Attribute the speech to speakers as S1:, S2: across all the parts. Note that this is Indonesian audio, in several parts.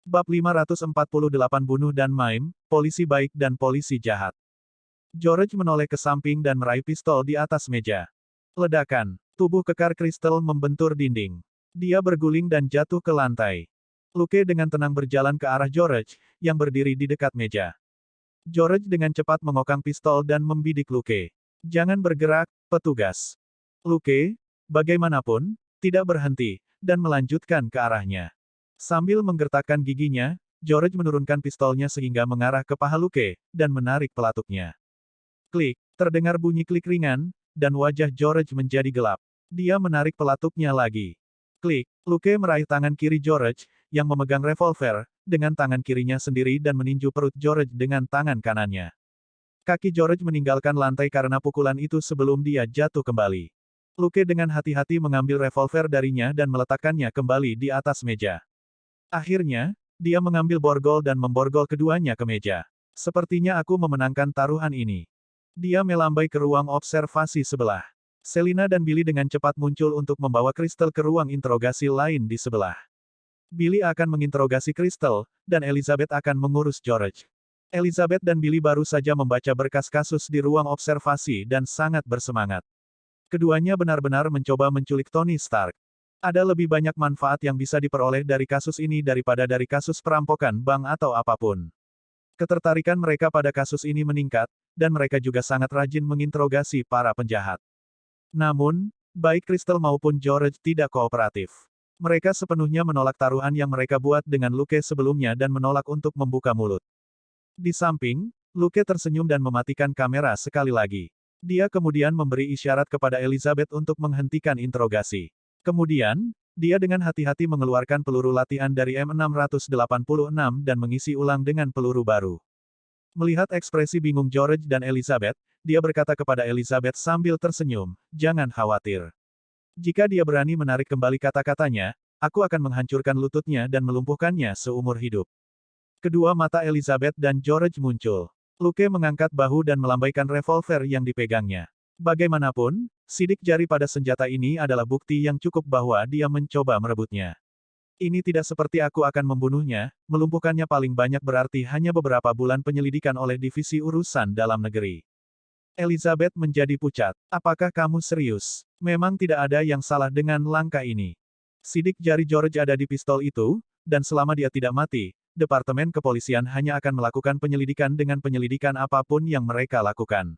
S1: Bab 548 Bunuh dan Maim, Polisi Baik dan Polisi Jahat. George menoleh ke samping dan meraih pistol di atas meja. Ledakan. Tubuh kekar kristal membentur dinding. Dia berguling dan jatuh ke lantai. Luke dengan tenang berjalan ke arah George, yang berdiri di dekat meja. George dengan cepat mengokang pistol dan membidik Luke. Jangan bergerak, petugas. Luke, bagaimanapun, tidak berhenti, dan melanjutkan ke arahnya. Sambil menggertakkan giginya, George menurunkan pistolnya sehingga mengarah ke paha Luke, dan menarik pelatuknya. Klik, terdengar bunyi klik ringan, dan wajah George menjadi gelap. Dia menarik pelatuknya lagi. Klik, Luke meraih tangan kiri George, yang memegang revolver, dengan tangan kirinya sendiri dan meninju perut George dengan tangan kanannya. Kaki George meninggalkan lantai karena pukulan itu sebelum dia jatuh kembali. Luke dengan hati-hati mengambil revolver darinya dan meletakkannya kembali di atas meja. Akhirnya, dia mengambil borgol dan memborgol keduanya ke meja. Sepertinya aku memenangkan taruhan ini. Dia melambai ke ruang observasi sebelah. Selina dan Billy dengan cepat muncul untuk membawa Crystal ke ruang interogasi lain di sebelah. Billy akan menginterogasi Crystal, dan Elizabeth akan mengurus George. Elizabeth dan Billy baru saja membaca berkas kasus di ruang observasi dan sangat bersemangat. Keduanya benar-benar mencoba menculik Tony Stark. Ada lebih banyak manfaat yang bisa diperoleh dari kasus ini daripada dari kasus perampokan bank atau apapun. Ketertarikan mereka pada kasus ini meningkat, dan mereka juga sangat rajin menginterogasi para penjahat. Namun, baik Crystal maupun George tidak kooperatif. Mereka sepenuhnya menolak taruhan yang mereka buat dengan Luke sebelumnya dan menolak untuk membuka mulut. Di samping, Luke tersenyum dan mematikan kamera sekali lagi. Dia kemudian memberi isyarat kepada Elizabeth untuk menghentikan interogasi. Kemudian, dia dengan hati-hati mengeluarkan peluru latihan dari M686 dan mengisi ulang dengan peluru baru. Melihat ekspresi bingung George dan Elizabeth, dia berkata kepada Elizabeth sambil tersenyum, "Jangan khawatir. Jika dia berani menarik kembali kata-katanya, aku akan menghancurkan lututnya dan melumpuhkannya seumur hidup." Kedua mata Elizabeth dan George muncul. Luke mengangkat bahu dan melambaikan revolver yang dipegangnya. Bagaimanapun, sidik jari pada senjata ini adalah bukti yang cukup bahwa dia mencoba merebutnya. Ini tidak seperti aku akan membunuhnya, melumpuhkannya paling banyak berarti hanya beberapa bulan penyelidikan oleh Divisi Urusan Dalam Negeri. Elizabeth menjadi pucat. Apakah kamu serius? Memang tidak ada yang salah dengan langkah ini. Sidik jari George ada di pistol itu, dan selama dia tidak mati, Departemen Kepolisian hanya akan melakukan penyelidikan dengan penyelidikan apapun yang mereka lakukan.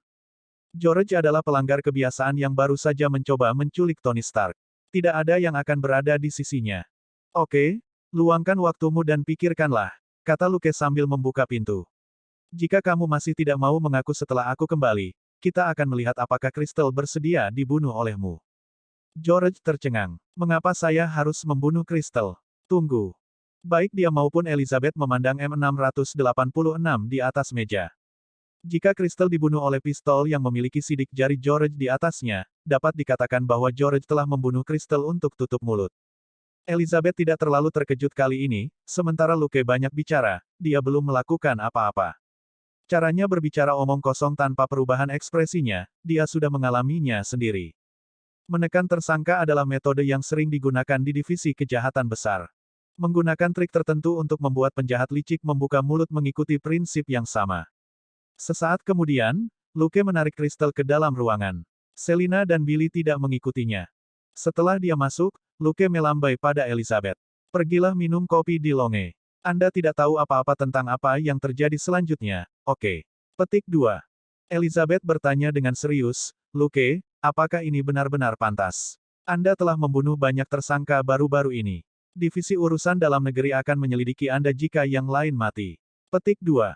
S1: George adalah pelanggar kebiasaan yang baru saja mencoba menculik Tony Stark. Tidak ada yang akan berada di sisinya. Oke, luangkan waktumu dan pikirkanlah, kata Luke sambil membuka pintu. Jika kamu masih tidak mau mengaku setelah aku kembali, kita akan melihat apakah Crystal bersedia dibunuh olehmu. George tercengang. Mengapa saya harus membunuh Crystal? Tunggu. Baik dia maupun Elizabeth memandang M686 di atas meja. Jika Crystal dibunuh oleh pistol yang memiliki sidik jari George di atasnya, dapat dikatakan bahwa George telah membunuh Crystal untuk tutup mulut. Elizabeth tidak terlalu terkejut kali ini, sementara Luke banyak bicara, dia belum melakukan apa-apa. Caranya berbicara omong kosong tanpa perubahan ekspresinya, dia sudah mengalaminya sendiri. Menekan tersangka adalah metode yang sering digunakan di divisi kejahatan besar. Menggunakan trik tertentu untuk membuat penjahat licik membuka mulut mengikuti prinsip yang sama. Sesaat kemudian, Luke menarik Crystal ke dalam ruangan. Selina dan Billy tidak mengikutinya. Setelah dia masuk, Luke melambai pada Elizabeth. Pergilah minum kopi di Longe. Anda tidak tahu apa-apa tentang apa yang terjadi selanjutnya, oke. Petik 2. Elizabeth bertanya dengan serius, Luke, apakah ini benar-benar pantas? Anda telah membunuh banyak tersangka baru-baru ini. Divisi Urusan Dalam Negeri akan menyelidiki Anda jika yang lain mati. Petik 2.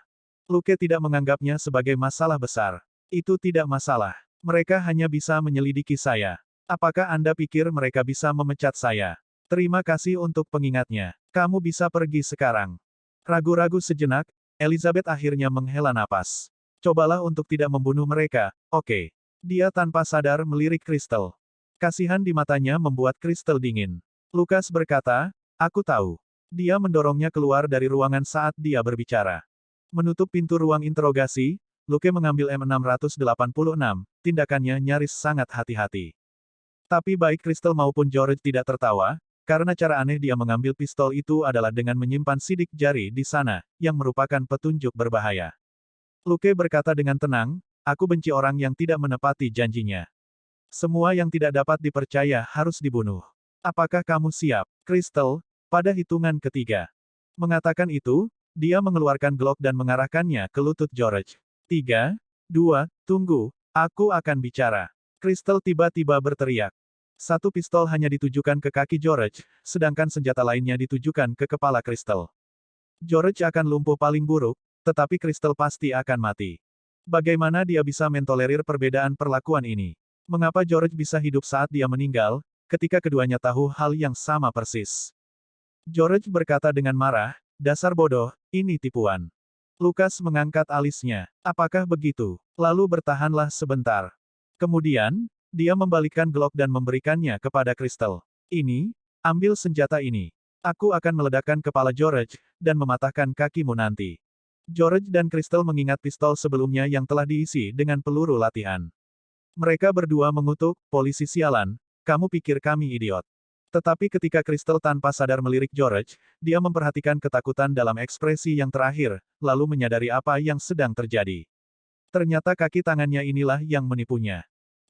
S1: Luke tidak menganggapnya sebagai masalah besar. Itu tidak masalah. Mereka hanya bisa menyelidiki saya. Apakah Anda pikir mereka bisa memecat saya? Terima kasih untuk pengingatnya. Kamu bisa pergi sekarang. Ragu-ragu sejenak, Elizabeth akhirnya menghela napas. Cobalah untuk tidak membunuh mereka, oke. Dia tanpa sadar melirik Crystal. Kasihan di matanya membuat Crystal dingin. Lucas berkata, aku tahu. Dia mendorongnya keluar dari ruangan saat dia berbicara. Menutup pintu ruang interogasi, Luke mengambil M686, tindakannya nyaris sangat hati-hati. Tapi baik Crystal maupun George tidak tertawa, karena cara aneh dia mengambil pistol itu adalah dengan menyimpan sidik jari di sana, yang merupakan petunjuk berbahaya. Luke berkata dengan tenang, aku benci orang yang tidak menepati janjinya. Semua yang tidak dapat dipercaya harus dibunuh. Apakah kamu siap, Crystal? Pada hitungan ketiga. Mengatakan itu, dia mengeluarkan Glock dan mengarahkannya ke lutut George. 3, 2, tunggu, aku akan bicara. Crystal tiba-tiba berteriak. Satu pistol hanya ditujukan ke kaki George, sedangkan senjata lainnya ditujukan ke kepala Crystal. George akan lumpuh paling buruk, tetapi Crystal pasti akan mati. Bagaimana dia bisa mentolerir perbedaan perlakuan ini? Mengapa George bisa hidup saat dia meninggal, ketika keduanya tahu hal yang sama persis? George berkata dengan marah, dasar bodoh, ini tipuan. Lucas mengangkat alisnya. Apakah begitu? Lalu bertahanlah sebentar. Kemudian, dia membalikkan Glock dan memberikannya kepada Crystal. Ini, ambil senjata ini. Aku akan meledakkan kepala George, dan mematahkan kakimu nanti. George dan Crystal mengingat pistol sebelumnya yang telah diisi dengan peluru latihan. Mereka berdua mengutuk, polisi sialan, kamu pikir kami idiot. Tetapi ketika Crystal tanpa sadar melirik George, dia memperhatikan ketakutan dalam ekspresi yang terakhir, lalu menyadari apa yang sedang terjadi. Ternyata kaki tangannya inilah yang menipunya.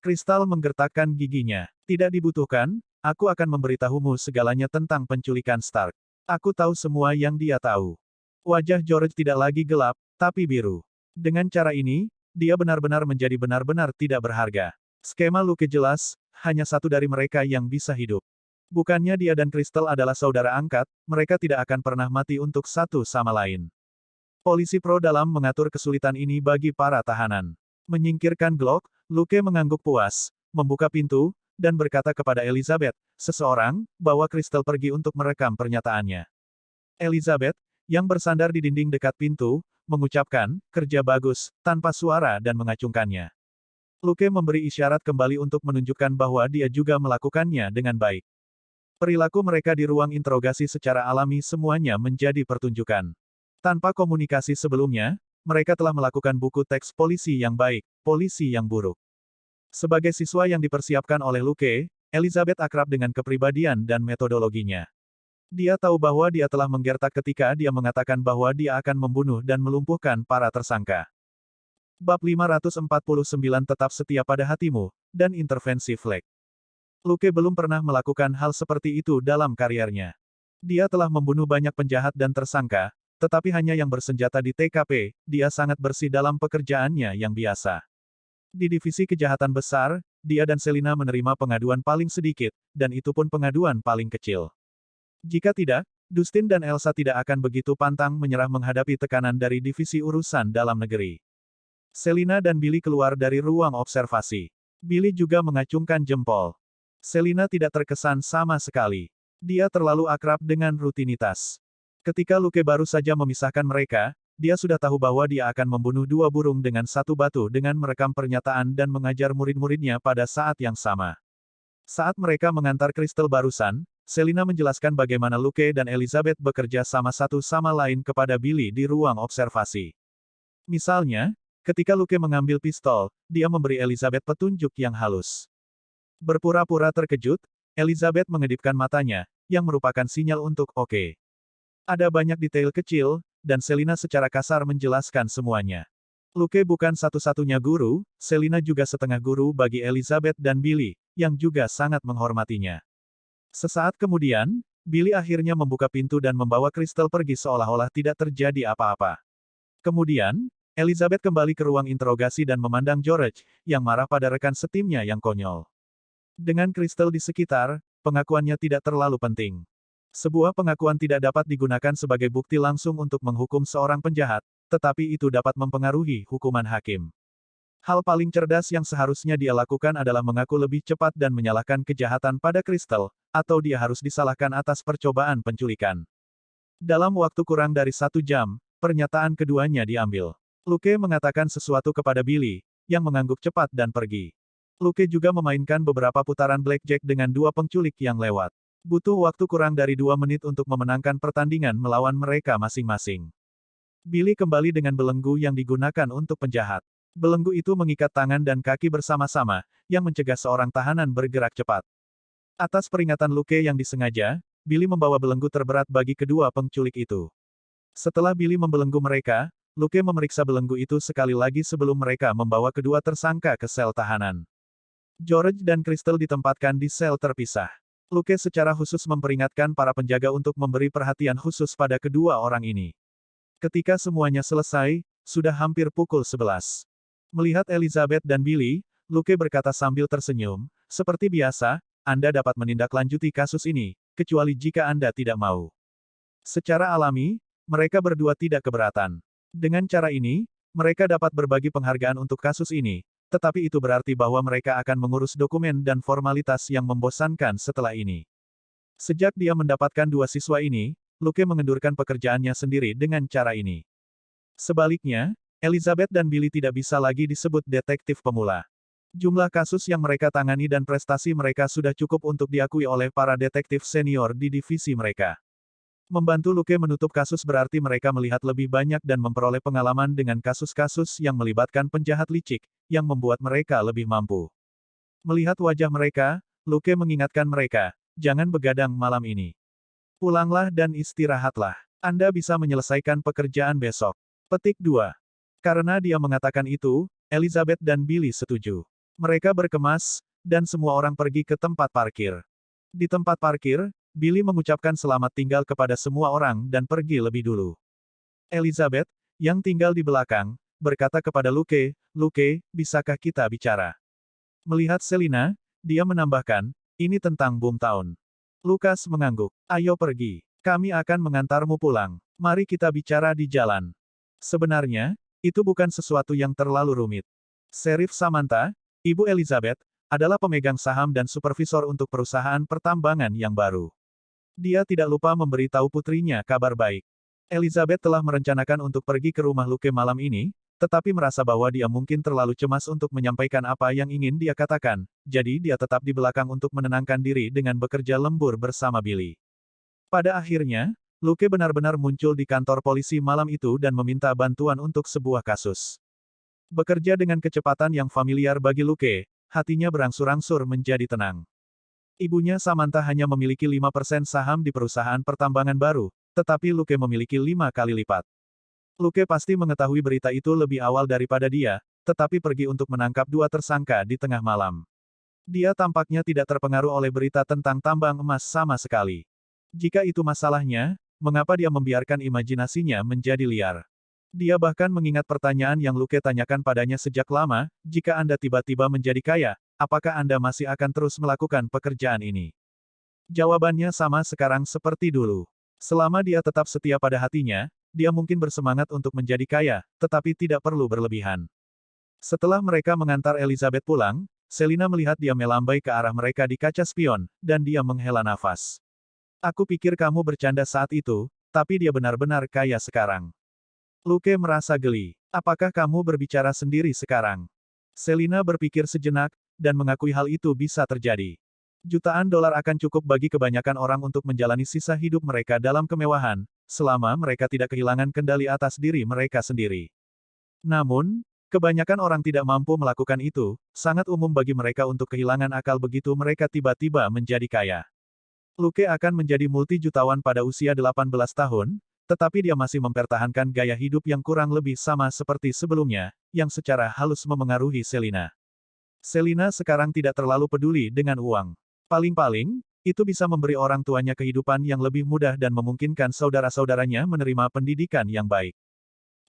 S1: Crystal menggertakkan giginya. Tidak dibutuhkan, aku akan memberitahumu segalanya tentang penculikan Stark. Aku tahu semua yang dia tahu. Wajah George tidak lagi gelap, tapi biru. Dengan cara ini, dia benar-benar menjadi benar-benar tidak berharga. Skema Luke jelas, hanya satu dari mereka yang bisa hidup. Bukannya dia dan Crystal adalah saudara angkat, mereka tidak akan pernah mati untuk satu sama lain. Polisi pro dalam mengatur kesulitan ini bagi para tahanan. Menyingkirkan Glock, Luke mengangguk puas, membuka pintu, dan berkata kepada Elizabeth, seseorang, bawa Crystal pergi untuk merekam pernyataannya. Elizabeth, yang bersandar di dinding dekat pintu, mengucapkan, kerja bagus, tanpa suara dan mengacungkannya. Luke memberi isyarat kembali untuk menunjukkan bahwa dia juga melakukannya dengan baik. Perilaku mereka di ruang interogasi secara alami semuanya menjadi pertunjukan. Tanpa komunikasi sebelumnya, mereka telah melakukan buku teks polisi yang baik, polisi yang buruk. Sebagai siswa yang dipersiapkan oleh Luke, Elizabeth akrab dengan kepribadian dan metodologinya. Dia tahu bahwa dia telah menggertak ketika dia mengatakan bahwa dia akan membunuh dan melumpuhkan para tersangka. Bab 549 tetap setia pada hatimu, dan intervensi Flag. Luke belum pernah melakukan hal seperti itu dalam kariernya. Dia telah membunuh banyak penjahat dan tersangka, tetapi hanya yang bersenjata di TKP, dia sangat bersih dalam pekerjaannya yang biasa. Di divisi kejahatan besar, dia dan Selina menerima pengaduan paling sedikit, dan itu pun pengaduan paling kecil. Jika tidak, Dustin dan Elsa tidak akan begitu pantang menyerah menghadapi tekanan dari divisi urusan dalam negeri. Selina dan Billy keluar dari ruang observasi. Billy juga mengacungkan jempol. Selina tidak terkesan sama sekali. Dia terlalu akrab dengan rutinitas. Ketika Luke baru saja memisahkan mereka, dia sudah tahu bahwa dia akan membunuh dua burung dengan satu batu dengan merekam pernyataan dan mengajar murid-muridnya pada saat yang sama. Saat mereka mengantar Crystal barusan, Selina menjelaskan bagaimana Luke dan Elizabeth bekerja sama satu sama lain kepada Billy di ruang observasi. Misalnya, ketika Luke mengambil pistol, dia memberi Elizabeth petunjuk yang halus. Berpura-pura terkejut, Elizabeth mengedipkan matanya, yang merupakan sinyal untuk oke. Ada banyak detail kecil, dan Selina secara kasar menjelaskan semuanya. Luke bukan satu-satunya guru, Selina juga setengah guru bagi Elizabeth dan Billy, yang juga sangat menghormatinya. Sesaat kemudian, Billy akhirnya membuka pintu dan membawa Crystal pergi seolah-olah tidak terjadi apa-apa. Kemudian, Elizabeth kembali ke ruang interogasi dan memandang George, yang marah pada rekan setimnya yang konyol. Dengan Crystal di sekitar, pengakuannya tidak terlalu penting. Sebuah pengakuan tidak dapat digunakan sebagai bukti langsung untuk menghukum seorang penjahat, tetapi itu dapat mempengaruhi hukuman hakim. Hal paling cerdas yang seharusnya dia lakukan adalah mengaku lebih cepat dan menyalahkan kejahatan pada Crystal, atau dia harus disalahkan atas percobaan penculikan. Dalam waktu kurang dari 1 jam, pernyataan keduanya diambil. Luke mengatakan sesuatu kepada Billy, yang mengangguk cepat dan pergi. Luke juga memainkan beberapa putaran blackjack dengan dua penculik yang lewat. Butuh waktu kurang dari 2 menit untuk memenangkan pertandingan melawan mereka masing-masing. Billy kembali dengan belenggu yang digunakan untuk penjahat. Belenggu itu mengikat tangan dan kaki bersama-sama, yang mencegah seorang tahanan bergerak cepat. Atas peringatan Luke yang disengaja, Billy membawa belenggu terberat bagi kedua penculik itu. Setelah Billy membelenggu mereka, Luke memeriksa belenggu itu sekali lagi sebelum mereka membawa kedua tersangka ke sel tahanan. George dan Crystal ditempatkan di sel terpisah. Luke secara khusus memperingatkan para penjaga untuk memberi perhatian khusus pada kedua orang ini. Ketika semuanya selesai, sudah hampir pukul 11. Melihat Elizabeth dan Billy, Luke berkata sambil tersenyum, "Seperti biasa, Anda dapat menindaklanjuti kasus ini, kecuali jika Anda tidak mau." Secara alami, mereka berdua tidak keberatan. Dengan cara ini, mereka dapat berbagi penghargaan untuk kasus ini, tetapi itu berarti bahwa mereka akan mengurus dokumen dan formalitas yang membosankan setelah ini. Sejak dia mendapatkan dua siswa ini, Luke mengendurkan pekerjaannya sendiri dengan cara ini. Sebaliknya, Elizabeth dan Billy tidak bisa lagi disebut detektif pemula. Jumlah kasus yang mereka tangani dan prestasi mereka sudah cukup untuk diakui oleh para detektif senior di divisi mereka. Membantu Luke menutup kasus berarti mereka melihat lebih banyak dan memperoleh pengalaman dengan kasus-kasus yang melibatkan penjahat licik, yang membuat mereka lebih mampu. Melihat wajah mereka, Luke mengingatkan mereka, "Jangan begadang malam ini. Pulanglah dan istirahatlah. Anda bisa menyelesaikan pekerjaan besok." Petik 2. Karena dia mengatakan itu, Elizabeth dan Billy setuju. Mereka berkemas, dan semua orang pergi ke tempat parkir. Di tempat parkir, Billy mengucapkan selamat tinggal kepada semua orang dan pergi lebih dulu. Elizabeth, yang tinggal di belakang, berkata kepada Luke, "Luke, bisakah kita bicara?" Melihat Selina, dia menambahkan, "Ini tentang Boomtown." Lukas mengangguk. "Ayo pergi. Kami akan mengantarmu pulang. Mari kita bicara di jalan." Sebenarnya, itu bukan sesuatu yang terlalu rumit. Sheriff Samantha, Ibu Elizabeth, adalah pemegang saham dan supervisor untuk perusahaan pertambangan yang baru. Dia tidak lupa memberitahu putrinya kabar baik. Elizabeth telah merencanakan untuk pergi ke rumah Luke malam ini, tetapi merasa bahwa dia mungkin terlalu cemas untuk menyampaikan apa yang ingin dia katakan, jadi dia tetap di belakang untuk menenangkan diri dengan bekerja lembur bersama Billy. Pada akhirnya, Luke benar-benar muncul di kantor polisi malam itu dan meminta bantuan untuk sebuah kasus. Bekerja dengan kecepatan yang familiar bagi Luke, hatinya berangsur-angsur menjadi tenang. Ibunya Samantha hanya memiliki 5% saham di perusahaan pertambangan baru, tetapi Luke memiliki 5 kali lipat. Luke pasti mengetahui berita itu lebih awal daripada dia, tetapi pergi untuk menangkap dua tersangka di tengah malam. Dia tampaknya tidak terpengaruh oleh berita tentang tambang emas sama sekali. Jika itu masalahnya, mengapa dia membiarkan imajinasinya menjadi liar? Dia bahkan mengingat pertanyaan yang Luke tanyakan padanya sejak lama, "Jika Anda tiba-tiba menjadi kaya, apakah Anda masih akan terus melakukan pekerjaan ini?" Jawabannya sama sekarang seperti dulu. Selama dia tetap setia pada hatinya, dia mungkin bersemangat untuk menjadi kaya, tetapi tidak perlu berlebihan. Setelah mereka mengantar Elizabeth pulang, Selina melihat dia melambai ke arah mereka di kaca spion, dan dia menghela nafas. "Aku pikir kamu bercanda saat itu, tapi dia benar-benar kaya sekarang." Luke merasa geli. "Apakah kamu berbicara sendiri sekarang?" Selina berpikir sejenak, dan mengakui hal itu bisa terjadi. Jutaan dolar akan cukup bagi kebanyakan orang untuk menjalani sisa hidup mereka dalam kemewahan, selama mereka tidak kehilangan kendali atas diri mereka sendiri. Namun, kebanyakan orang tidak mampu melakukan itu, sangat umum bagi mereka untuk kehilangan akal begitu mereka tiba-tiba menjadi kaya. Luke akan menjadi multi-jutawan pada usia 18 tahun, tetapi dia masih mempertahankan gaya hidup yang kurang lebih sama seperti sebelumnya, yang secara halus memengaruhi Selina. Selina sekarang tidak terlalu peduli dengan uang. Paling-paling, itu bisa memberi orang tuanya kehidupan yang lebih mudah dan memungkinkan saudara-saudaranya menerima pendidikan yang baik.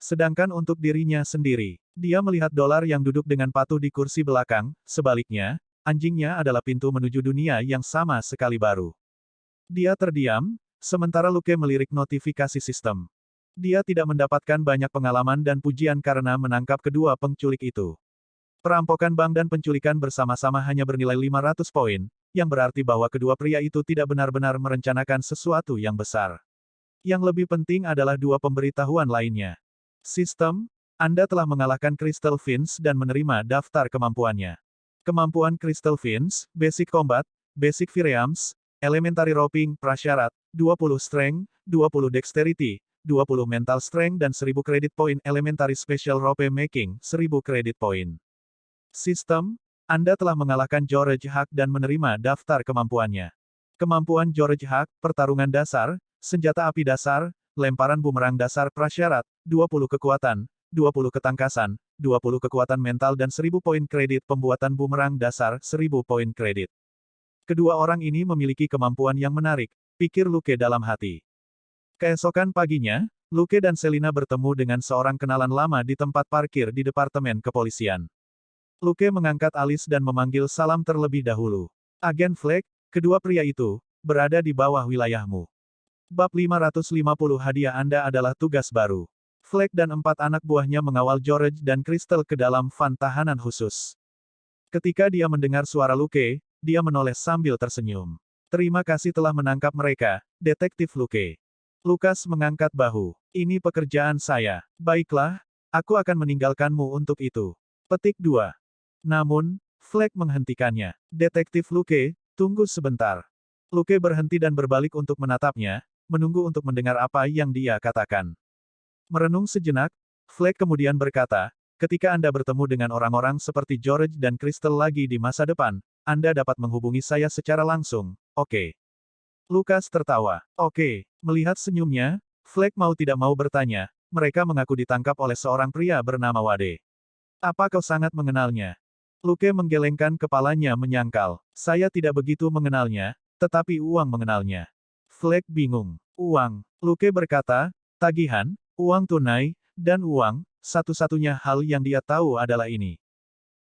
S1: Sedangkan untuk dirinya sendiri, dia melihat dolar yang duduk dengan patuh di kursi belakang, sebaliknya, anjingnya adalah pintu menuju dunia yang sama sekali baru. Dia terdiam, sementara Luke melirik notifikasi sistem. Dia tidak mendapatkan banyak pengalaman dan pujian karena menangkap kedua penculik itu. Perampokan bank dan penculikan bersama-sama hanya bernilai 500 poin, yang berarti bahwa kedua pria itu tidak benar-benar merencanakan sesuatu yang besar. Yang lebih penting adalah dua pemberitahuan lainnya. Sistem, Anda telah mengalahkan Crystal Fins dan menerima daftar kemampuannya. Kemampuan Crystal Fins, Basic Combat, Basic Firearms, Elementary Roping, prasyarat, 20 Strength, 20 Dexterity, 20 Mental Strength dan 1000 kredit poin Elementary Special Rope Making, 1000 kredit poin. Sistem, Anda telah mengalahkan George Hak dan menerima daftar kemampuannya. Kemampuan George Hak, pertarungan dasar, senjata api dasar, lemparan bumerang dasar prasyarat, 20 kekuatan, 20 ketangkasan, 20 kekuatan mental dan 1000 poin kredit pembuatan bumerang dasar, 1000 poin kredit. Kedua orang ini memiliki kemampuan yang menarik, pikir Luke dalam hati. Keesokan paginya, Luke dan Selina bertemu dengan seorang kenalan lama di tempat parkir di departemen kepolisian. Luke mengangkat alis dan memanggil salam terlebih dahulu. Agen Fleck, kedua pria itu, berada di bawah wilayahmu. Bab 550 hadiah Anda adalah tugas baru. Fleck dan 4 anak buahnya mengawal George dan Crystal ke dalam van tahanan khusus. Ketika dia mendengar suara Luke, dia menoleh sambil tersenyum. Terima kasih telah menangkap mereka, Detektif Luke. Lukas mengangkat bahu. Ini pekerjaan saya. Baiklah, aku akan meninggalkanmu untuk itu. Petik 2. Namun, Fleck menghentikannya. Detektif Luke, tunggu sebentar. Luke berhenti dan berbalik untuk menatapnya, menunggu untuk mendengar apa yang dia katakan. Merenung sejenak, Fleck kemudian berkata, ketika Anda bertemu dengan orang-orang seperti George dan Crystal lagi di masa depan, Anda dapat menghubungi saya secara langsung, oke? Lukas tertawa. Oke. Melihat senyumnya, Fleck mau tidak mau bertanya, mereka mengaku ditangkap oleh seorang pria bernama Wade. Apa kau sangat mengenalnya? Luke menggelengkan kepalanya menyangkal. Saya tidak begitu mengenalnya, tetapi Uang mengenalnya. Fleck bingung. Uang. Luke berkata, tagihan, uang tunai, dan uang, satu-satunya hal yang dia tahu adalah ini.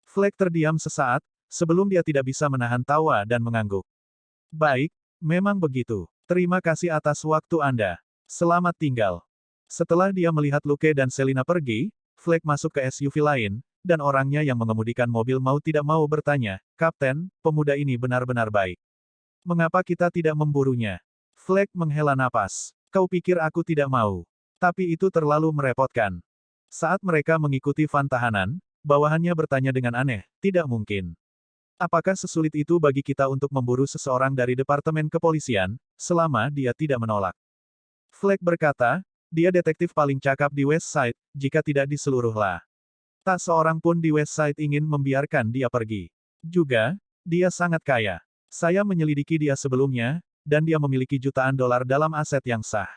S1: Fleck terdiam sesaat, sebelum dia tidak bisa menahan tawa dan mengangguk. Baik, memang begitu. Terima kasih atas waktu Anda. Selamat tinggal. Setelah dia melihat Luke dan Selina pergi, Fleck masuk ke SUV lain, dan orangnya yang mengemudikan mobil mau tidak mau bertanya, Kapten, pemuda ini benar-benar baik. Mengapa kita tidak memburunya? Fleck menghela napas. Kau pikir aku tidak mau? Tapi itu terlalu merepotkan. Saat mereka mengikuti van tahanan, bawahannya bertanya dengan aneh, tidak mungkin. Apakah sesulit itu bagi kita untuk memburu seseorang dari departemen kepolisian, selama dia tidak menolak? Fleck berkata, dia detektif paling cakap di West Side, jika tidak di seluruh La. Tak seorang pun di West Side ingin membiarkan dia pergi. Juga, dia sangat kaya. Saya menyelidiki dia sebelumnya, dan dia memiliki jutaan dolar dalam aset yang sah.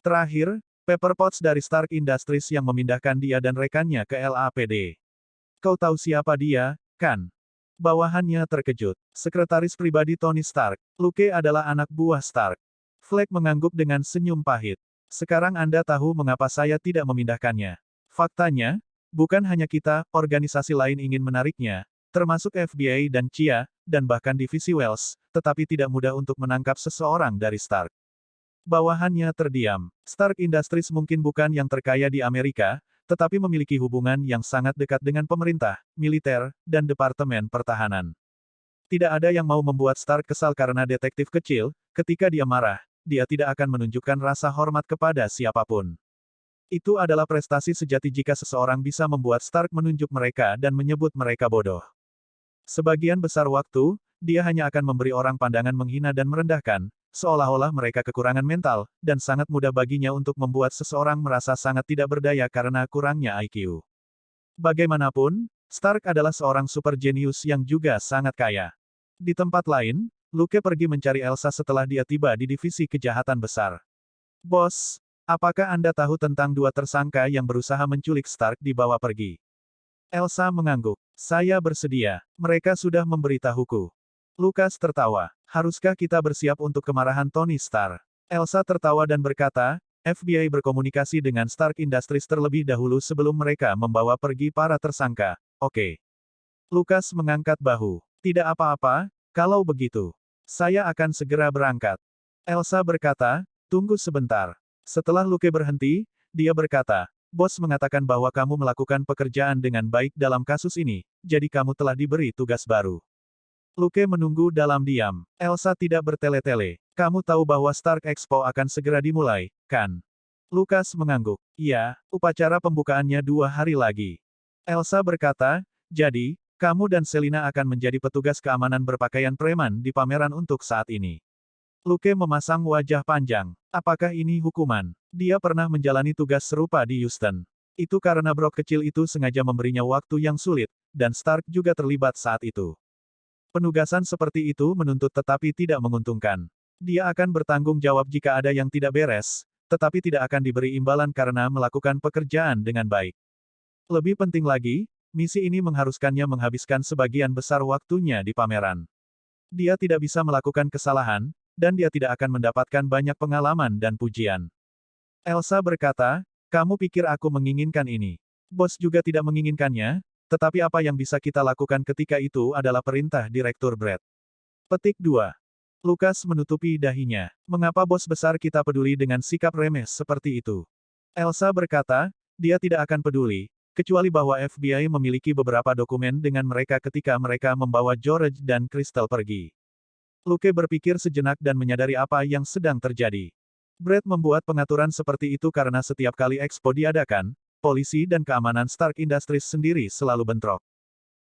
S1: Terakhir, Pepper Potts dari Stark Industries yang memindahkan dia dan rekannya ke LAPD. Kau tahu siapa dia, kan? Bawahannya terkejut. Sekretaris pribadi Tony Stark. Luke adalah anak buah Stark. Fleck mengangguk dengan senyum pahit. Sekarang Anda tahu mengapa saya tidak memindahkannya. Faktanya, bukan hanya kita, organisasi lain ingin menariknya, termasuk FBI dan CIA, dan bahkan divisi Wells, tetapi tidak mudah untuk menangkap seseorang dari Stark. Bawahannya terdiam. Stark Industries mungkin bukan yang terkaya di Amerika, tetapi memiliki hubungan yang sangat dekat dengan pemerintah, militer, dan Departemen Pertahanan. Tidak ada yang mau membuat Stark kesal karena detektif kecil, ketika dia marah, dia tidak akan menunjukkan rasa hormat kepada siapapun. Itu adalah prestasi sejati jika seseorang bisa membuat Stark menunjuk mereka dan menyebut mereka bodoh. Sebagian besar waktu, dia hanya akan memberi orang pandangan menghina dan merendahkan, seolah-olah mereka kekurangan mental, dan sangat mudah baginya untuk membuat seseorang merasa sangat tidak berdaya karena kurangnya IQ. Bagaimanapun, Stark adalah seorang super jenius yang juga sangat kaya. Di tempat lain, Luke pergi mencari Elsa setelah dia tiba di divisi kejahatan besar. Bos, apakah Anda tahu tentang 2 tersangka yang berusaha menculik Stark dibawa pergi? Elsa mengangguk. Saya bersedia. Mereka sudah memberitahuku. Lukas tertawa. Haruskah kita bersiap untuk kemarahan Tony Stark? Elsa tertawa dan berkata, FBI berkomunikasi dengan Stark Industries terlebih dahulu sebelum mereka membawa pergi para tersangka. Oke. Lukas mengangkat bahu. Tidak apa-apa, kalau begitu. Saya akan segera berangkat. Elsa berkata, tunggu sebentar. Setelah Luke berhenti, dia berkata, Bos mengatakan bahwa kamu melakukan pekerjaan dengan baik dalam kasus ini, jadi kamu telah diberi tugas baru. Luke menunggu dalam diam. Elsa tidak bertele-tele. Kamu tahu bahwa Stark Expo akan segera dimulai, kan? Lukas mengangguk. Iya, upacara pembukaannya 2 hari lagi. Elsa berkata, jadi, kamu dan Selina akan menjadi petugas keamanan berpakaian preman di pameran untuk saat ini. Luke memasang wajah panjang. Apakah ini hukuman? Dia pernah menjalani tugas serupa di Houston. Itu karena Brok kecil itu sengaja memberinya waktu yang sulit, dan Stark juga terlibat saat itu. Penugasan seperti itu menuntut tetapi tidak menguntungkan. Dia akan bertanggung jawab jika ada yang tidak beres, tetapi tidak akan diberi imbalan karena melakukan pekerjaan dengan baik. Lebih penting lagi, misi ini mengharuskannya menghabiskan sebagian besar waktunya di pameran. Dia tidak bisa melakukan kesalahan, dan dia tidak akan mendapatkan banyak pengalaman dan pujian. Elsa berkata, kamu pikir aku menginginkan ini? Bos juga tidak menginginkannya, tetapi apa yang bisa kita lakukan ketika itu adalah perintah Direktur Brett. Petik 2. Lukas menutupi dahinya. Mengapa bos besar kita peduli dengan sikap remeh seperti itu? Elsa berkata, dia tidak akan peduli, kecuali bahwa FBI memiliki beberapa dokumen dengan mereka ketika mereka membawa George dan Crystal pergi. Luke berpikir sejenak dan menyadari apa yang sedang terjadi. Brett membuat pengaturan seperti itu karena setiap kali Expo diadakan, polisi dan keamanan Stark Industries sendiri selalu bentrok.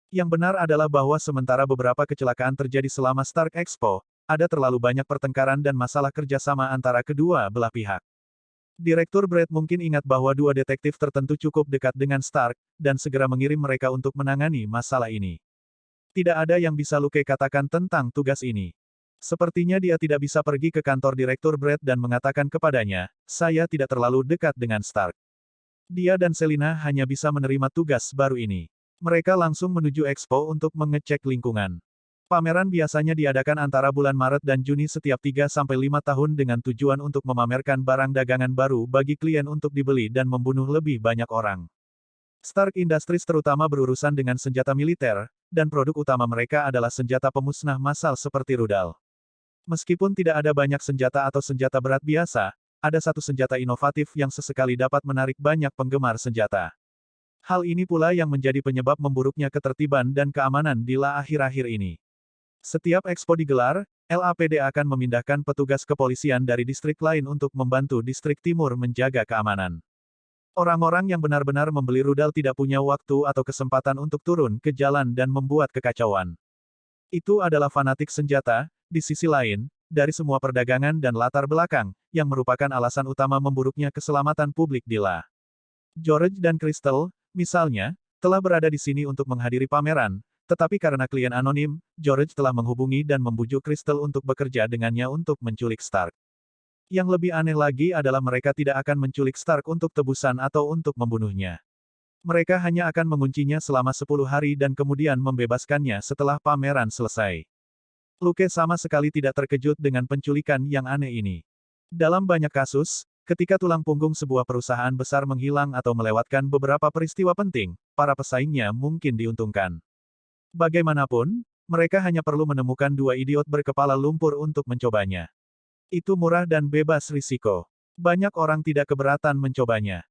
S1: Yang benar adalah bahwa sementara beberapa kecelakaan terjadi selama Stark Expo, ada terlalu banyak pertengkaran dan masalah kerjasama antara kedua belah pihak. Direktur Brett mungkin ingat bahwa dua detektif tertentu cukup dekat dengan Stark, dan segera mengirim mereka untuk menangani masalah ini. Tidak ada yang bisa Luke katakan tentang tugas ini. Sepertinya dia tidak bisa pergi ke kantor Direktur Brett dan mengatakan kepadanya, saya tidak terlalu dekat dengan Stark. Dia dan Selina hanya bisa menerima tugas baru ini. Mereka langsung menuju Expo untuk mengecek lingkungan. Pameran biasanya diadakan antara bulan Maret dan Juni setiap 3-5 tahun dengan tujuan untuk memamerkan barang dagangan baru bagi klien untuk dibeli dan membunuh lebih banyak orang. Stark Industries terutama berurusan dengan senjata militer, dan produk utama mereka adalah senjata pemusnah massal seperti rudal. Meskipun tidak ada banyak senjata atau senjata berat biasa, ada satu senjata inovatif yang sesekali dapat menarik banyak penggemar senjata. Hal ini pula yang menjadi penyebab memburuknya ketertiban dan keamanan di La akhir-akhir ini. Setiap Expo digelar, LAPD akan memindahkan petugas kepolisian dari distrik lain untuk membantu distrik timur menjaga keamanan. Orang-orang yang benar-benar membeli rudal tidak punya waktu atau kesempatan untuk turun ke jalan dan membuat kekacauan. Itu adalah fanatik senjata, di sisi lain, dari semua perdagangan dan latar belakang, yang merupakan alasan utama memburuknya keselamatan publik di La. George dan Crystal, misalnya, telah berada di sini untuk menghadiri pameran, tetapi karena klien anonim, George telah menghubungi dan membujuk Crystal untuk bekerja dengannya untuk menculik Stark. Yang lebih aneh lagi adalah mereka tidak akan menculik Stark untuk tebusan atau untuk membunuhnya. Mereka hanya akan menguncinya selama 10 hari dan kemudian membebaskannya setelah pameran selesai. Luke sama sekali tidak terkejut dengan penculikan yang aneh ini. Dalam banyak kasus, ketika tulang punggung sebuah perusahaan besar menghilang atau melewatkan beberapa peristiwa penting, para pesaingnya mungkin diuntungkan. Bagaimanapun, mereka hanya perlu menemukan dua idiot berkepala lumpur untuk mencobanya. Itu murah dan bebas risiko. Banyak orang tidak keberatan mencobanya.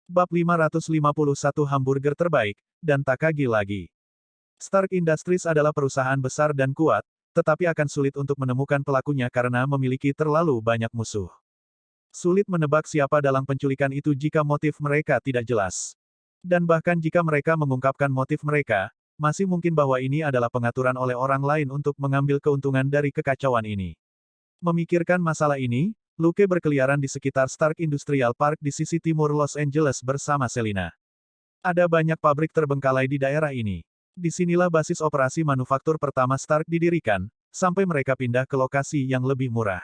S1: Bab 551 Hamburger terbaik, dan Takagi lagi. Stark Industries adalah perusahaan besar dan kuat, tetapi akan sulit untuk menemukan pelakunya karena memiliki terlalu banyak musuh. Sulit menebak siapa dalam penculikan itu jika motif mereka tidak jelas. Dan bahkan jika mereka mengungkapkan motif mereka, masih mungkin bahwa ini adalah pengaturan oleh orang lain untuk mengambil keuntungan dari kekacauan ini. Memikirkan masalah ini, Luke berkeliaran di sekitar Stark Industrial Park di sisi timur Los Angeles bersama Selina. Ada banyak pabrik terbengkalai di daerah ini. Disinilah basis operasi manufaktur pertama Stark didirikan, sampai mereka pindah ke lokasi yang lebih murah.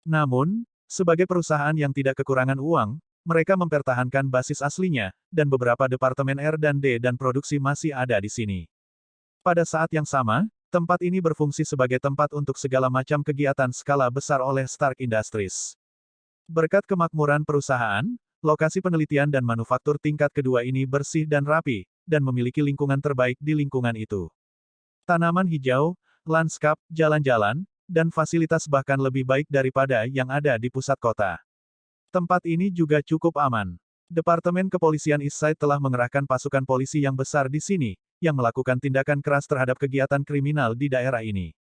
S1: Namun, sebagai perusahaan yang tidak kekurangan uang, mereka mempertahankan basis aslinya, dan beberapa departemen R&D dan produksi masih ada di sini. Pada saat yang sama, tempat ini berfungsi sebagai tempat untuk segala macam kegiatan skala besar oleh Stark Industries. Berkat kemakmuran perusahaan, lokasi penelitian dan manufaktur tingkat kedua ini bersih dan rapi, dan memiliki lingkungan terbaik di lingkungan itu. Tanaman hijau, lanskap, jalan-jalan, dan fasilitas bahkan lebih baik daripada yang ada di pusat kota. Tempat ini juga cukup aman. Departemen Kepolisian Eastside telah mengerahkan pasukan polisi yang besar di sini, yang melakukan tindakan keras terhadap kegiatan kriminal di daerah ini.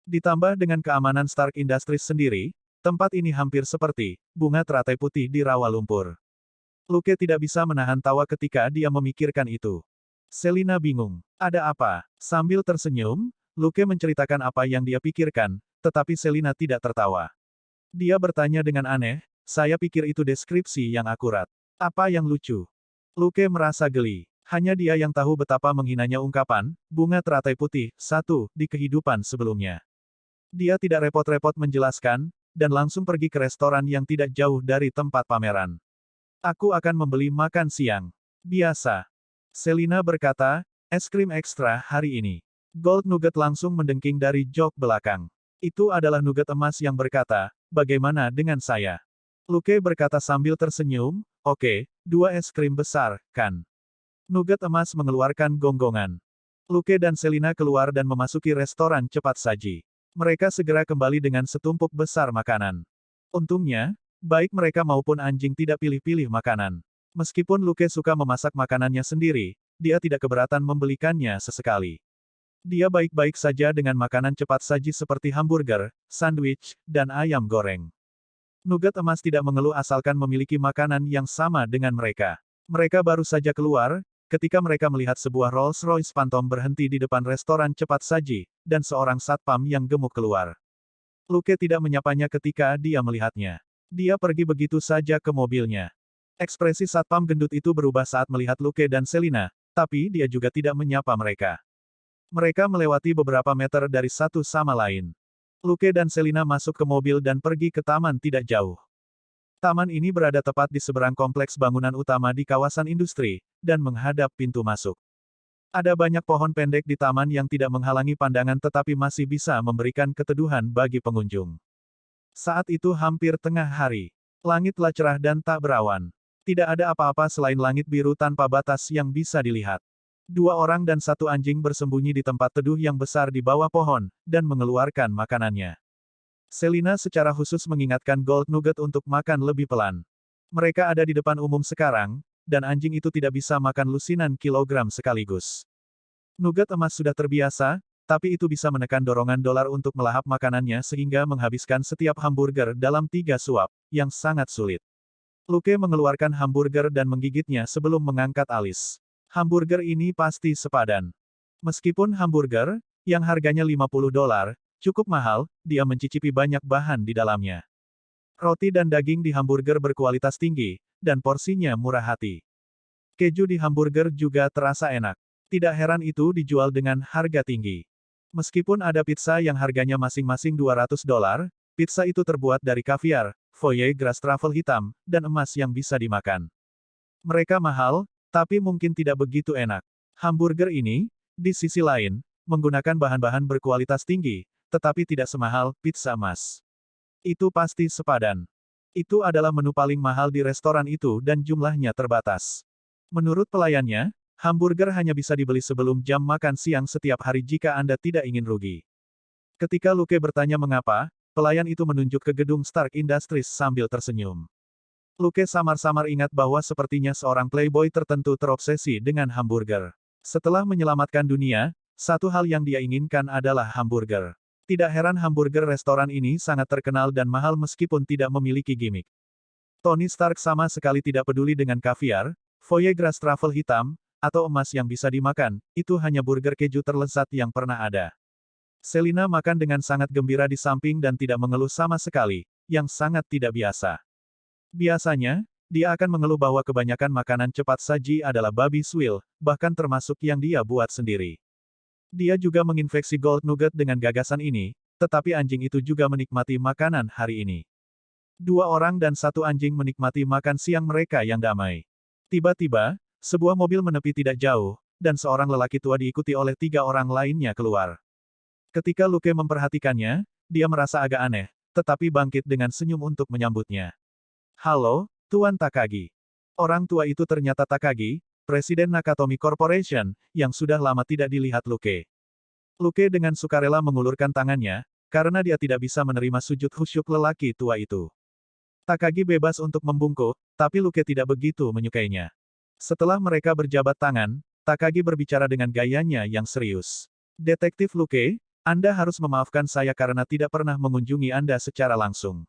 S1: Ditambah dengan keamanan Stark Industries sendiri, tempat ini hampir seperti bunga teratai putih di rawa lumpur. Luke tidak bisa menahan tawa ketika dia memikirkan itu. Selina bingung. Ada apa? Sambil tersenyum, Luke menceritakan apa yang dia pikirkan, tetapi Selina tidak tertawa. Dia bertanya dengan aneh, saya pikir itu deskripsi yang akurat. Apa yang lucu? Luke merasa geli. Hanya dia yang tahu betapa menghinanya ungkapan, bunga teratai putih, satu, di kehidupan sebelumnya. Dia tidak repot-repot menjelaskan, dan langsung pergi ke restoran yang tidak jauh dari tempat pameran. Aku akan membeli makan siang. Biasa. Selina berkata, es krim ekstra hari ini. Gold Nugget langsung mendengking dari jok belakang. Itu adalah nugget emas yang berkata, bagaimana dengan saya? Luke berkata sambil tersenyum, oke, 2 es krim besar, kan? Nugget emas mengeluarkan gonggongan. Luke dan Selina keluar dan memasuki restoran cepat saji. Mereka segera kembali dengan setumpuk besar makanan. Untungnya, baik mereka maupun anjing tidak pilih-pilih makanan. Meskipun Luke suka memasak makanannya sendiri, dia tidak keberatan membelikannya sesekali. Dia baik-baik saja dengan makanan cepat saji seperti hamburger, sandwich, dan ayam goreng. Nugget emas tidak mengeluh asalkan memiliki makanan yang sama dengan mereka. Mereka baru saja keluar, ketika mereka melihat sebuah Rolls-Royce Phantom berhenti di depan restoran cepat saji, dan seorang satpam yang gemuk keluar. Luke tidak menyapanya ketika dia melihatnya. Dia pergi begitu saja ke mobilnya. Ekspresi satpam gendut itu berubah saat melihat Luke dan Selina, tapi dia juga tidak menyapa mereka. Mereka melewati beberapa meter dari satu sama lain. Luke dan Selina masuk ke mobil dan pergi ke taman tidak jauh. Taman ini berada tepat di seberang kompleks bangunan utama di kawasan industri, dan menghadap pintu masuk. Ada banyak pohon pendek di taman yang tidak menghalangi pandangan tetapi masih bisa memberikan keteduhan bagi pengunjung. Saat itu hampir tengah hari. Langit telah cerah dan tak berawan. Tidak ada apa-apa selain langit biru tanpa batas yang bisa dilihat. 2 orang dan 1 anjing bersembunyi di tempat teduh yang besar di bawah pohon, dan mengeluarkan makanannya. Selina secara khusus mengingatkan Gold Nugget untuk makan lebih pelan. Mereka ada di depan umum sekarang, dan anjing itu tidak bisa makan lusinan kilogram sekaligus. Nugget emas sudah terbiasa, tapi itu bisa menekan dorongan dolar untuk melahap makanannya sehingga menghabiskan setiap hamburger dalam 3 suap, yang sangat sulit. Luke mengeluarkan hamburger dan menggigitnya sebelum mengangkat alis. Hamburger ini pasti sepadan. Meskipun hamburger, yang harganya $50, cukup mahal, dia mencicipi banyak bahan di dalamnya. Roti dan daging di hamburger berkualitas tinggi, dan porsinya murah hati. Keju di hamburger juga terasa enak. Tidak heran itu dijual dengan harga tinggi. Meskipun ada pizza yang harganya masing-masing $200, pizza itu terbuat dari kaviar, foie gras truffle hitam, dan emas yang bisa dimakan. Mereka mahal, tapi mungkin tidak begitu enak. Hamburger ini, di sisi lain, menggunakan bahan-bahan berkualitas tinggi, tetapi tidak semahal pizza emas. Itu pasti sepadan. Itu adalah menu paling mahal di restoran itu dan jumlahnya terbatas. Menurut pelayannya, hamburger hanya bisa dibeli sebelum jam makan siang setiap hari jika Anda tidak ingin rugi. Ketika Luke bertanya mengapa, pelayan itu menunjuk ke gedung Stark Industries sambil tersenyum. Luke samar-samar ingat bahwa sepertinya seorang playboy tertentu terobsesi dengan hamburger. Setelah menyelamatkan dunia, satu hal yang dia inginkan adalah hamburger. Tidak heran hamburger restoran ini sangat terkenal dan mahal meskipun tidak memiliki gimmick. Tony Stark sama sekali tidak peduli dengan kaviar, foie gras truffle hitam, atau emas yang bisa dimakan, itu hanya burger keju terlezat yang pernah ada. Selina makan dengan sangat gembira di samping dan tidak mengeluh sama sekali, yang sangat tidak biasa. Biasanya, dia akan mengeluh bahwa kebanyakan makanan cepat saji adalah babi swill, bahkan termasuk yang dia buat sendiri. Dia juga menginfeksi Gold Nugget dengan gagasan ini, tetapi anjing itu juga menikmati makanan hari ini. 2 orang dan 1 anjing menikmati makan siang mereka yang damai. Tiba-tiba, sebuah mobil menepi tidak jauh, dan seorang lelaki tua diikuti oleh 3 orang lainnya keluar. Ketika Luke memperhatikannya, dia merasa agak aneh, tetapi bangkit dengan senyum untuk menyambutnya. Halo, Tuan Takagi. Orang tua itu ternyata Takagi, Presiden Nakatomi Corporation, yang sudah lama tidak dilihat Luke. Luke dengan sukarela mengulurkan tangannya, karena dia tidak bisa menerima sujud khusyuk lelaki tua itu. Takagi bebas untuk membungkuk, tapi Luke tidak begitu menyukainya. Setelah mereka berjabat tangan, Takagi berbicara dengan gayanya yang serius. Detektif Luke, Anda harus memaafkan saya karena tidak pernah mengunjungi Anda secara langsung.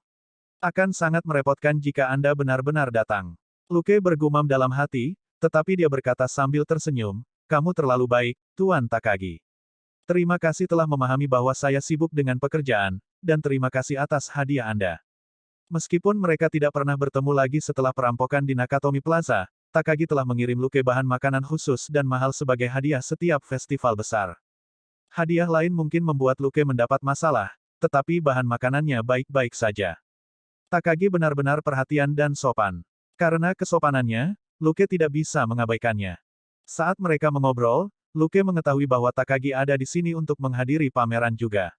S1: Akan sangat merepotkan jika Anda benar-benar datang. Luke bergumam dalam hati, tetapi dia berkata sambil tersenyum, kamu terlalu baik, Tuan Takagi. Terima kasih telah memahami bahwa saya sibuk dengan pekerjaan, dan terima kasih atas hadiah Anda. Meskipun mereka tidak pernah bertemu lagi setelah perampokan di Nakatomi Plaza, Takagi telah mengirim Luke bahan makanan khusus dan mahal sebagai hadiah setiap festival besar. Hadiah lain mungkin membuat Luke mendapat masalah, tetapi bahan makanannya baik-baik saja. Takagi benar-benar perhatian dan sopan. Karena kesopanannya, Luke tidak bisa mengabaikannya. Saat mereka mengobrol, Luke mengetahui bahwa Takagi ada di sini untuk menghadiri pameran juga.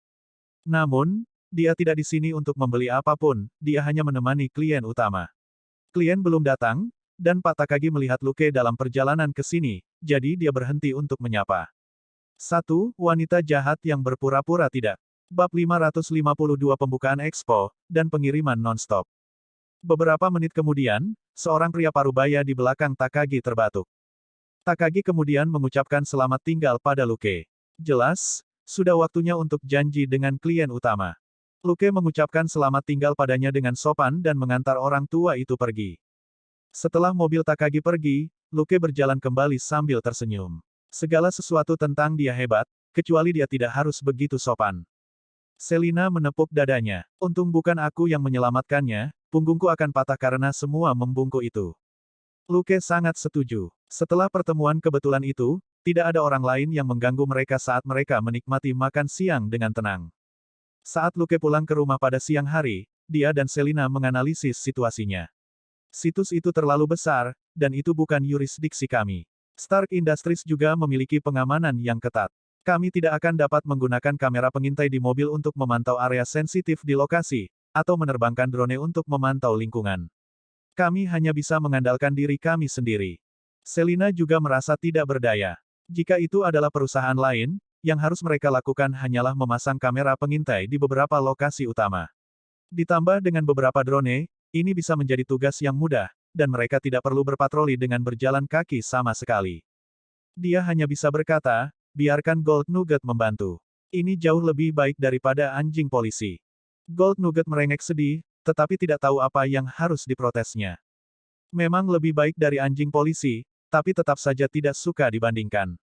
S1: Namun, dia tidak di sini untuk membeli apapun, dia hanya menemani klien utama. Klien belum datang, dan Pak Takagi melihat Luke dalam perjalanan ke sini, jadi dia berhenti untuk menyapa. 1. Wanita jahat yang berpura-pura tidak. Bab 552 Pembukaan Expo, dan pengiriman non-stop. Beberapa menit kemudian, seorang pria parubaya di belakang Takagi terbatuk. Takagi kemudian mengucapkan selamat tinggal pada Luke. Jelas, sudah waktunya untuk janji dengan klien utama. Luke mengucapkan selamat tinggal padanya dengan sopan dan mengantar orang tua itu pergi. Setelah mobil Takagi pergi, Luke berjalan kembali sambil tersenyum. Segala sesuatu tentang dia hebat, kecuali dia tidak harus begitu sopan. Selina menepuk dadanya. Untung bukan aku yang menyelamatkannya, punggungku akan patah karena semua membungkuk itu. Luke sangat setuju. Setelah pertemuan kebetulan itu, tidak ada orang lain yang mengganggu mereka saat mereka menikmati makan siang dengan tenang. Saat Luke pulang ke rumah pada siang hari, dia dan Selina menganalisis situasinya. Situs itu terlalu besar, dan itu bukan yurisdiksi kami. Stark Industries juga memiliki pengamanan yang ketat. Kami tidak akan dapat menggunakan kamera pengintai di mobil untuk memantau area sensitif di lokasi, atau menerbangkan drone untuk memantau lingkungan. Kami hanya bisa mengandalkan diri kami sendiri. Selina juga merasa tidak berdaya. Jika itu adalah perusahaan lain, yang harus mereka lakukan hanyalah memasang kamera pengintai di beberapa lokasi utama. Ditambah dengan beberapa drone, ini bisa menjadi tugas yang mudah, dan mereka tidak perlu berpatroli dengan berjalan kaki sama sekali. Dia hanya bisa berkata, biarkan Gold Nugget membantu. Ini jauh lebih baik daripada anjing polisi. Gold Nugget merengek sedih, tetapi tidak tahu apa yang harus diprotesnya. Memang lebih baik dari anjing polisi, tapi tetap saja tidak suka dibandingkan.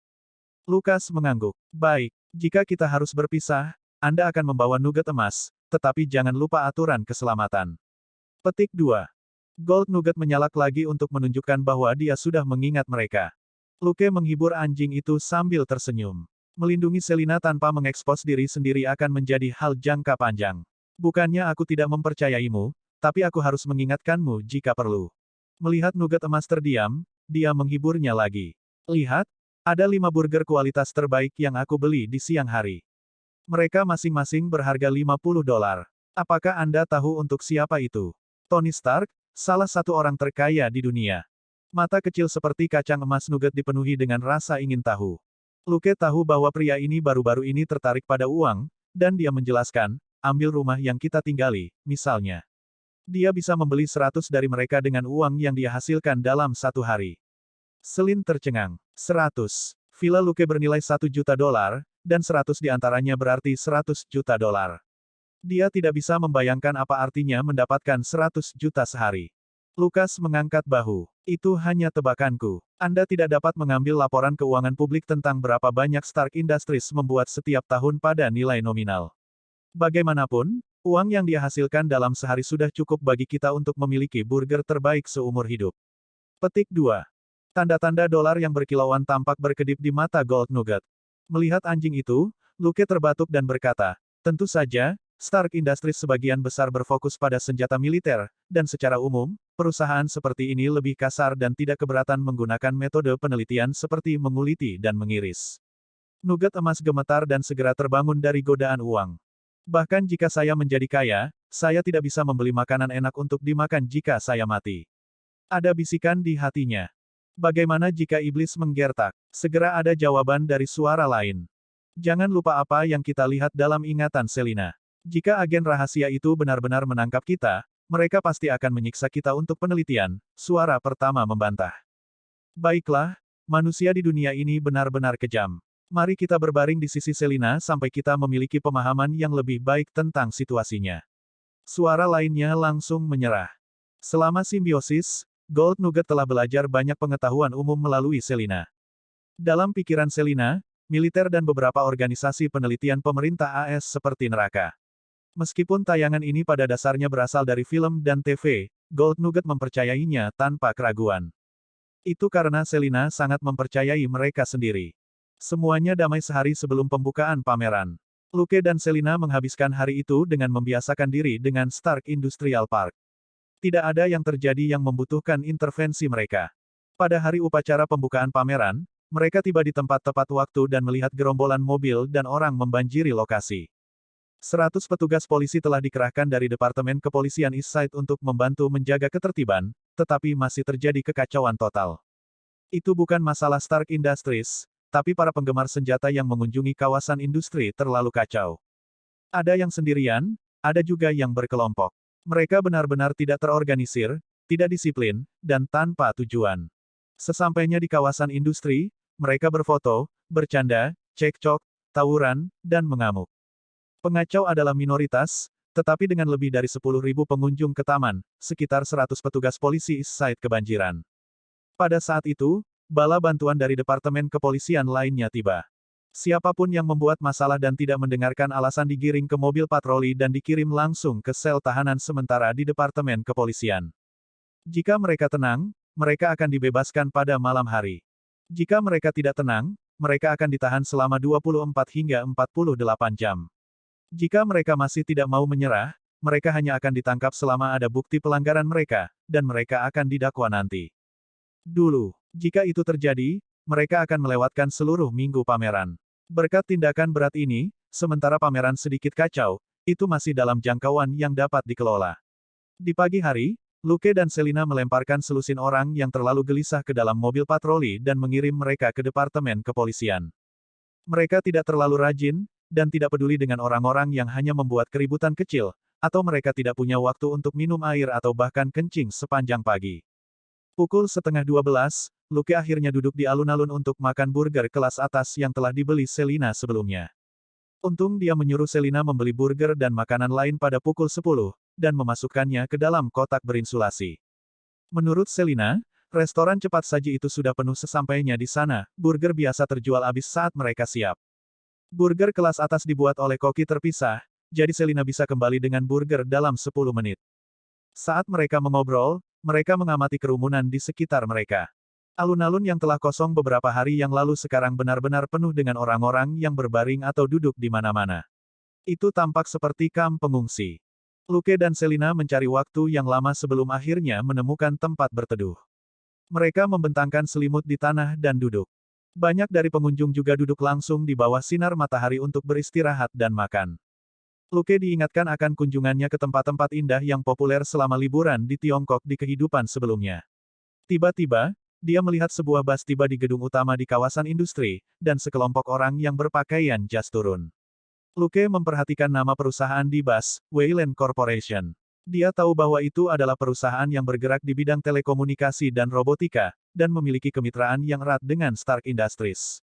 S1: Lukas mengangguk. Baik, jika kita harus berpisah, Anda akan membawa nugget emas, tetapi jangan lupa aturan keselamatan. Petik 2. Gold Nugget menyalak lagi untuk menunjukkan bahwa dia sudah mengingat mereka. Luke menghibur anjing itu sambil tersenyum. Melindungi Selina tanpa mengekspos diri sendiri akan menjadi hal jangka panjang. Bukannya aku tidak mempercayaimu, tapi aku harus mengingatkanmu jika perlu. Melihat nugget emas terdiam, dia menghiburnya lagi. Lihat, ada 5 burger kualitas terbaik yang aku beli di siang hari. Mereka masing-masing berharga $50. Apakah Anda tahu untuk siapa itu? Tony Stark, salah satu orang terkaya di dunia. Mata kecil seperti kacang emas nugget dipenuhi dengan rasa ingin tahu. Luke tahu bahwa pria ini baru-baru ini tertarik pada uang, dan dia menjelaskan, ambil rumah yang kita tinggali, misalnya. Dia bisa membeli 100 dari mereka dengan uang yang dia hasilkan dalam satu hari. Selin tercengang. 100. Villa Luke bernilai $1 juta, dan 100 diantaranya berarti $100 juta. Dia tidak bisa membayangkan apa artinya mendapatkan 100 juta sehari. Lukas mengangkat bahu. Itu hanya tebakanku. Anda tidak dapat mengambil laporan keuangan publik tentang berapa banyak Stark Industries membuat setiap tahun pada nilai nominal. Bagaimanapun, uang yang dia hasilkan dalam sehari sudah cukup bagi kita untuk memiliki burger terbaik seumur hidup. Petik 2. Tanda-tanda dolar yang berkilauan tampak berkedip di mata Gold Nugget. Melihat anjing itu, Luke terbatuk dan berkata, tentu saja, Stark Industries sebagian besar berfokus pada senjata militer, dan secara umum, perusahaan seperti ini lebih kasar dan tidak keberatan menggunakan metode penelitian seperti menguliti dan mengiris. Nugget emas gemetar dan segera terbangun dari godaan uang. Bahkan jika saya menjadi kaya, saya tidak bisa membeli makanan enak untuk dimakan jika saya mati. Ada bisikan di hatinya. Bagaimana jika iblis menggertak? Segera ada jawaban dari suara lain. Jangan lupa apa yang kita lihat dalam ingatan Selina. Jika agen rahasia itu benar-benar menangkap kita, mereka pasti akan menyiksa kita untuk penelitian, suara pertama membantah. Baiklah, manusia di dunia ini benar-benar kejam. Mari kita berbaring di sisi Selina sampai kita memiliki pemahaman yang lebih baik tentang situasinya. Suara lainnya langsung menyerah. Selama simbiosis, Gold Nugget telah belajar banyak pengetahuan umum melalui Selina. Dalam pikiran Selina, militer dan beberapa organisasi penelitian pemerintah AS seperti neraka. Meskipun tayangan ini pada dasarnya berasal dari film dan TV, Gold Nugget mempercayainya tanpa keraguan. Itu karena Selina sangat mempercayai mereka sendiri. Semuanya damai sehari sebelum pembukaan pameran. Luke dan Selina menghabiskan hari itu dengan membiasakan diri dengan Stark Industrial Park. Tidak ada yang terjadi yang membutuhkan intervensi mereka. Pada hari upacara pembukaan pameran, mereka tiba di tempat tepat waktu dan melihat gerombolan mobil dan orang membanjiri lokasi. 100 petugas polisi telah dikerahkan dari Departemen Kepolisian Eastside untuk membantu menjaga ketertiban, tetapi masih terjadi kekacauan total. Itu bukan masalah Stark Industries, tapi para penggemar senjata yang mengunjungi kawasan industri terlalu kacau. Ada yang sendirian, ada juga yang berkelompok. Mereka benar-benar tidak terorganisir, tidak disiplin, dan tanpa tujuan. Sesampainya di kawasan industri, mereka berfoto, bercanda, cekcok, tawuran, dan mengamuk. Pengacau adalah minoritas, tetapi dengan lebih dari 10.000 pengunjung ke taman, sekitar 100 petugas polisi Eastside kebanjiran. Pada saat itu, bala bantuan dari Departemen Kepolisian lainnya tiba. Siapapun yang membuat masalah dan tidak mendengarkan alasan digiring ke mobil patroli dan dikirim langsung ke sel tahanan sementara di Departemen Kepolisian. Jika mereka tenang, mereka akan dibebaskan pada malam hari. Jika mereka tidak tenang, mereka akan ditahan selama 24 hingga 48 jam. Jika mereka masih tidak mau menyerah, mereka hanya akan ditangkap selama ada bukti pelanggaran mereka, dan mereka akan didakwa nanti. Dulu, jika itu terjadi, mereka akan melewatkan seluruh minggu pameran. Berkat tindakan berat ini, sementara pameran sedikit kacau, itu masih dalam jangkauan yang dapat dikelola. Di pagi hari, Luke dan Selina melemparkan selusin orang yang terlalu gelisah ke dalam mobil patroli dan mengirim mereka ke Departemen Kepolisian. Mereka tidak terlalu rajin, dan tidak peduli dengan orang-orang yang hanya membuat keributan kecil, atau mereka tidak punya waktu untuk minum air atau bahkan kencing sepanjang pagi. Pukul 11:30, Luke akhirnya duduk di alun-alun untuk makan burger kelas atas yang telah dibeli Selina sebelumnya. Untung dia menyuruh Selina membeli burger dan makanan lain pada pukul 10, dan memasukkannya ke dalam kotak berinsulasi. Menurut Selina, restoran cepat saji itu sudah penuh sesampainya di sana, burger biasa terjual habis saat mereka siap. Burger kelas atas dibuat oleh koki terpisah, jadi Selina bisa kembali dengan burger dalam 10 menit. Saat mereka mengobrol, mereka mengamati kerumunan di sekitar mereka. Alun-alun yang telah kosong beberapa hari yang lalu sekarang benar-benar penuh dengan orang-orang yang berbaring atau duduk di mana-mana. Itu tampak seperti kamp pengungsi. Luke dan Selina mencari waktu yang lama sebelum akhirnya menemukan tempat berteduh. Mereka membentangkan selimut di tanah dan duduk. Banyak dari pengunjung juga duduk langsung di bawah sinar matahari untuk beristirahat dan makan. Luke diingatkan akan kunjungannya ke tempat-tempat indah yang populer selama liburan di Tiongkok di kehidupan sebelumnya. Tiba-tiba, dia melihat sebuah bus tiba di gedung utama di kawasan industri, dan sekelompok orang yang berpakaian jas turun. Luke memperhatikan nama perusahaan di bus, Wayland Corporation. Dia tahu bahwa itu adalah perusahaan yang bergerak di bidang telekomunikasi dan robotika, dan memiliki kemitraan yang erat dengan Stark Industries.